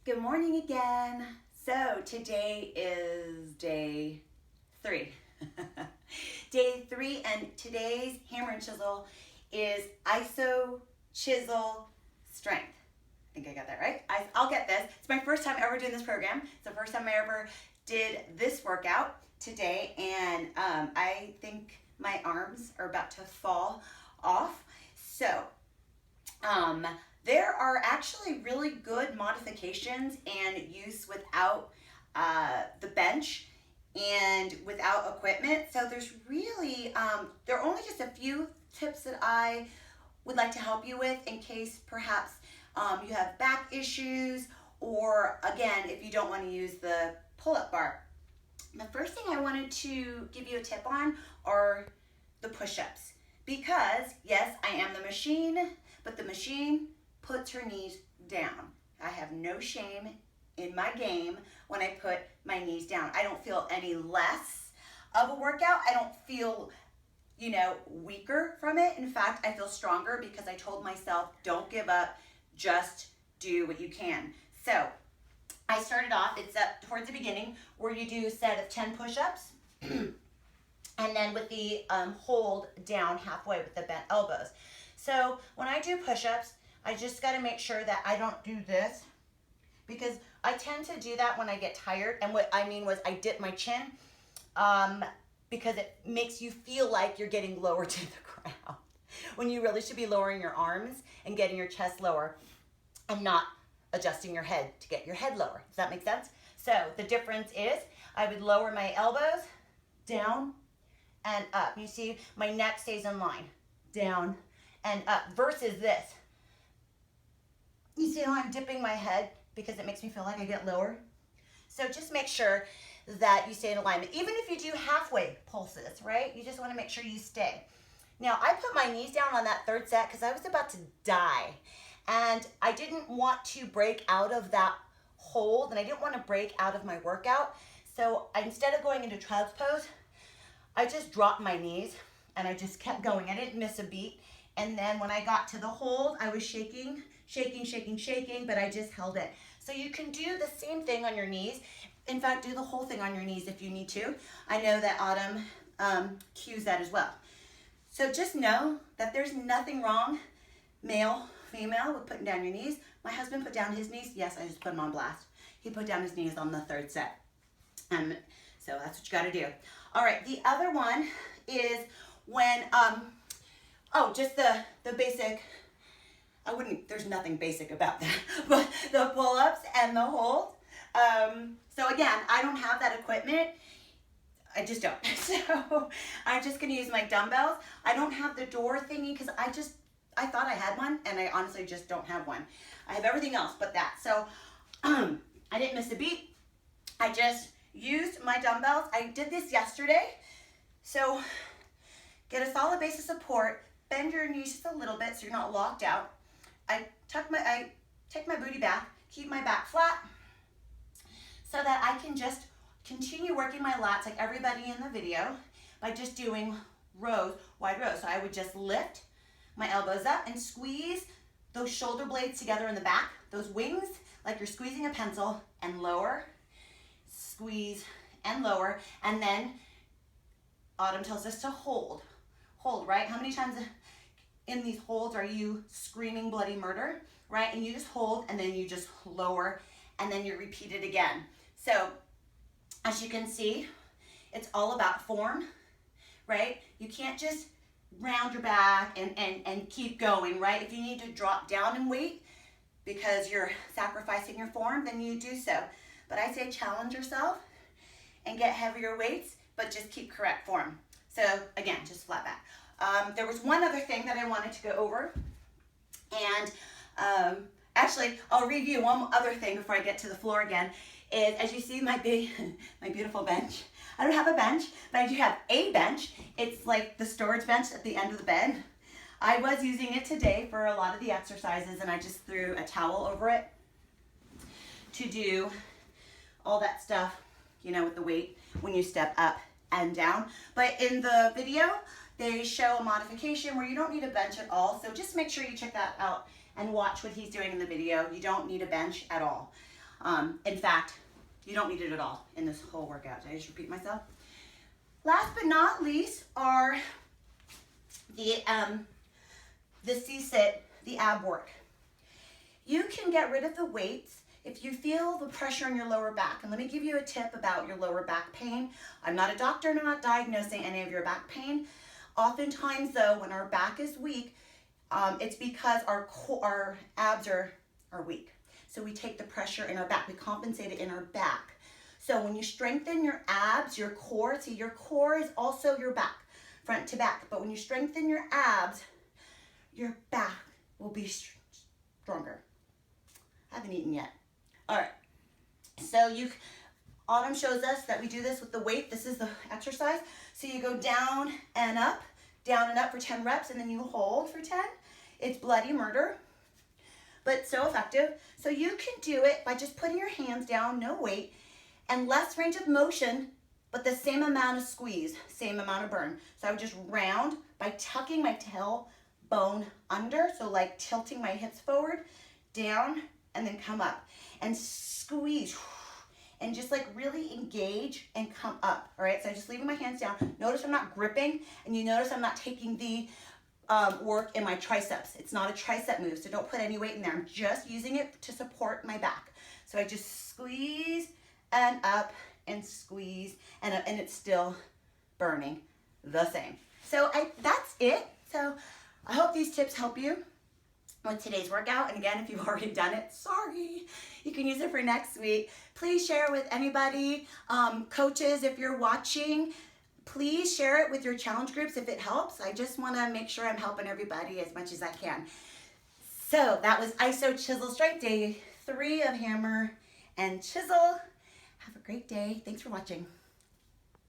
Good morning again. So today is day 3. Day 3, and today's hammer and chisel is iso chisel strength. I think I got that right. I'll get this. It's my first time ever doing this program. It's the first time I ever did this workout today, and I think my arms are about to fall off. So, there are actually really good modifications and use without the bench and without equipment. So there's really, there are only just a few tips that I would like to help you with in case perhaps you have back issues, or again, if you don't want to use the pull-up bar. The first thing I wanted to give you a tip on are the push-ups, because yes, I am the machine, but the machine puts her knees down. I have no shame in my game when I put my knees down. I don't feel any less of a workout. I don't feel, weaker from it. In fact, I feel stronger because I told myself, don't give up, just do what you can. So I started off, it's up towards the beginning, where you do a set of 10 push-ups, and then with the hold down halfway with the bent elbows. So when I do push-ups, I just got to make sure that I don't do this, because I tend to do that when I get tired. And what I mean was I dip my chin because it makes you feel like you're getting lower to the ground when you really should be lowering your arms and getting your chest lower and not adjusting your head to get your head lower. Does that make sense? So the difference is I would lower my elbows down and up. You see my neck stays in line, down and up, versus this. You see how I'm dipping my head because it makes me feel like I get lower? So just make sure that you stay in alignment. Even if you do halfway pulses, right? You just want to make sure you stay. Now, I put my knees down on that third set because I was about to die. And I didn't want to break out of that hold, and I didn't want to break out of my workout. So instead of going into child's pose, I just dropped my knees and I just kept going. I didn't miss a beat. And then when I got to the hold, I was shaking, but I just held it. So you can do the same thing on your knees. In fact, do the whole thing on your knees if you need to. I know that Autumn cues that as well. So just know that there's nothing wrong, male, female, with putting down your knees. My husband put down his knees. Yes, I just put him on blast. He put down his knees on the third set. So that's what you got to do. All right, the other one is when, just the basic, there's nothing basic about that, but the pull-ups and the hold. So again, I don't have that equipment. I just don't. So I'm just gonna use my dumbbells. I don't have the door thingy because I thought I had one, and I honestly just don't have one. I have everything else but that. So I didn't miss a beat. I just used my dumbbells. I did this yesterday. So get a solid base of support. Bend your knees just a little bit so you're not locked out. I take my booty back, keep my back flat, so that I can just continue working my lats like everybody in the video by just doing rows, wide rows. So I would just lift my elbows up and squeeze those shoulder blades together in the back, those wings, like you're squeezing a pencil, and lower, squeeze and lower. And then Autumn tells us to hold, right? How many times in these holds are you screaming bloody murder, right? And you just hold, and then you just lower, and then you repeat it again. So as you can see, it's all about form, right? You can't just round your back and keep going, right? If you need to drop down in weight because you're sacrificing your form, then you do so. But I say challenge yourself and get heavier weights, but just keep correct form. So again, just flat back. There was one other thing that I wanted to go over, and actually, I'll review one other thing before I get to the floor again. Is, as you see my beautiful bench. I don't have a bench, but I do have a bench. It's like the storage bench at the end of the bed. I was using it today for a lot of the exercises, and I just threw a towel over it to do all that stuff, with the weight when you step up and down. But in the video, they show a modification where you don't need a bench at all. So just make sure you check that out and watch what he's doing in the video. You don't need a bench at all. In fact, you don't need it at all in this whole workout. Did I just repeat myself? Last but not least are the C-sit, the ab work. You can get rid of the weights if you feel the pressure in your lower back. And let me give you a tip about your lower back pain. I'm not a doctor and I'm not diagnosing any of your back pain. Oftentimes though, when our back is weak, it's because our abs are weak. So we take the pressure in our back, we compensate it in our back. So when you strengthen your abs, your core, see your core is also your back, front to back. But when you strengthen your abs, your back will be stronger. I haven't eaten yet. All right, so Autumn shows us that we do this with the weight. This is the exercise. So you go down and up for 10 reps, and then you hold for 10. It's bloody murder, but so effective. So you can do it by just putting your hands down, no weight, and less range of motion, but the same amount of squeeze, same amount of burn. So I would just round by tucking my tailbone under, so like tilting my hips forward, down, and then come up. And squeeze, and just like really engage and come up, all right? So I'm just leaving my hands down. Notice I'm not gripping, and you notice I'm not taking the work in my triceps. It's not a tricep move, so don't put any weight in there. I'm just using it to support my back. So I just squeeze and up and squeeze and up, and it's still burning the same. So that's it. So I hope these tips help you with today's workout. And again, if you've already done it, sorry, you can use it for next week. Please share it with anybody. Coaches, if you're watching, please share it with your challenge groups if it helps. I just want to make sure I'm helping everybody as much as I can. So that was ISO Chisel Strength Day 3 of Hammer and Chisel. Have a great day. Thanks for watching.